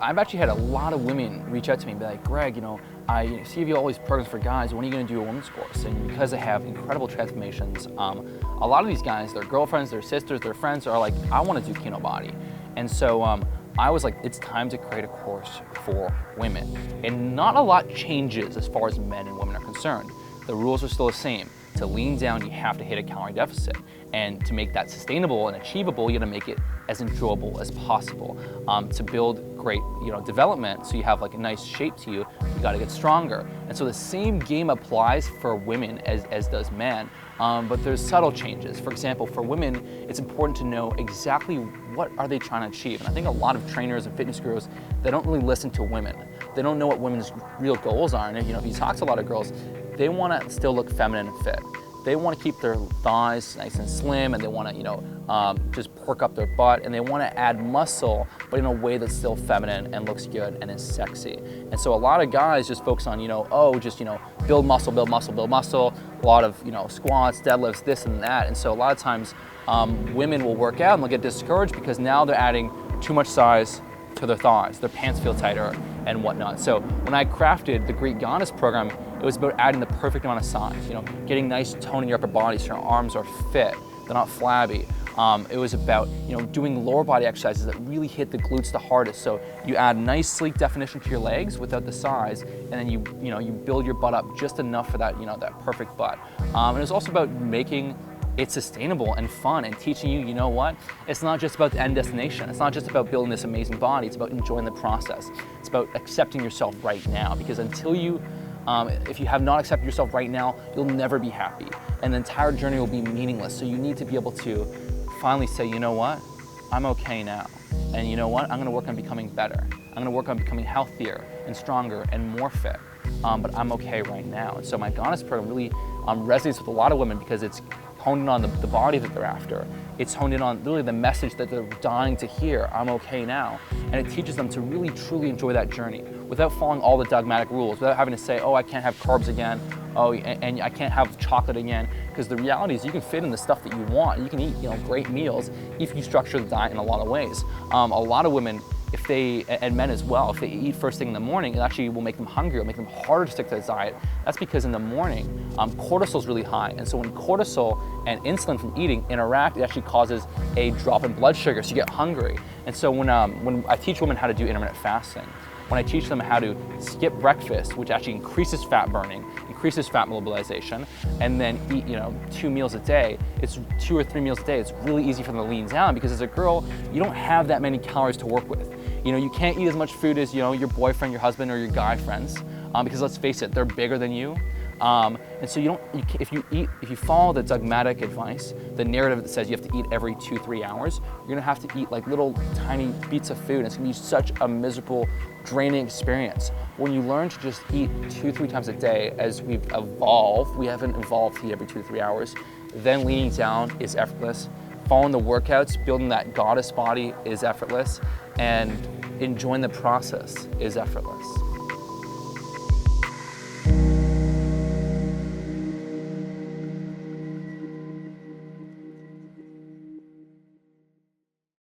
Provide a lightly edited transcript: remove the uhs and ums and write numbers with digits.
I've actually had a lot of women reach out to me and be like, Greg, I see you all these programs for guys, when are you gonna do a women's course? And because I have incredible transformations, a lot of these guys, their girlfriends, their sisters, their friends are like, I wanna do Kinobody. And so I was like, it's time to create a course for women. And not a lot changes as far as men and women are concerned. The rules are still the same. To lean down, you have to hit a calorie deficit. And to make that sustainable and achievable, you gotta make it as enjoyable as possible. To build great development, so you have like a nice shape to you, you gotta get stronger. And so the same game applies for women as does men, but there's subtle changes. For example, for women, it's important to know exactly what are they trying to achieve. And I think a lot of trainers and fitness gurus, they don't really listen to women. They don't know what women's real goals are. And if you talk to a lot of girls, they wanna still look feminine and fit. They want to keep their thighs nice and slim, and they want to, just perk up their butt, and they want to add muscle, but in a way that's still feminine and looks good and is sexy. And so a lot of guys just focus on, build muscle, build muscle, build muscle. A lot of, squats, deadlifts, this and that. And so a lot of times, women will work out and they'll get discouraged because now they're adding too much size to their thighs. Their pants feel tighter and whatnot. So when I crafted the Greek Goddess program, it was about adding the perfect amount of size, getting nice tone in your upper body so your arms are fit, they're not flabby. It was about doing lower body exercises that really hit the glutes the hardest. So you add nice sleek definition to your legs without the size, and then you build your butt up just enough for that that perfect butt. And it's also about making it sustainable and fun and teaching you, what? It's not just about the end destination. It's not just about building this amazing body. It's about enjoying the process. It's about accepting yourself right now, because until if you have not accepted yourself right now, you'll never be happy. And the entire journey will be meaningless. So you need to be able to finally say, you know what? I'm okay now. And you know what? I'm gonna work on becoming better. I'm gonna work on becoming healthier and stronger and more fit. But I'm okay right now. And so my Goddess program really resonates with a lot of women because it's honed in on the body that they're after. It's honed in on really the message that they're dying to hear, I'm okay now. And it teaches them to really truly enjoy that journey without following all the dogmatic rules, without having to say, oh, I can't have carbs again, and I can't have chocolate again, because the reality is you can fit in the stuff that you want. You can eat great meals if you structure the diet in a lot of ways. A lot of women, and men as well, if they eat first thing in the morning, it actually will make them hungry, it'll make them harder to stick to the diet. That's because in the morning, cortisol is really high. And so when cortisol and insulin from eating interact, it actually causes a drop in blood sugar, so you get hungry. And so when I teach women how to do intermittent fasting, when I teach them how to skip breakfast, which actually increases fat burning, increases fat mobilization, and then eat 2 meals a day, it's 2 or 3 meals a day, it's really easy for them to lean down, because as a girl, you don't have that many calories to work with. You can't eat as much food as your boyfriend, your husband, or your guy friends, because let's face it, they're bigger than you. And so if you follow the dogmatic advice, the narrative that says you have to eat every 2-3 hours, you're gonna have to eat like little tiny beats of food, and it's gonna be such a miserable, draining experience. When you learn to just eat 2-3 times a day, as we've evolved, we haven't evolved to eat every 2-3 hours, then leaning down is effortless. Following the workouts, building that goddess body is effortless, and enjoying the process is effortless.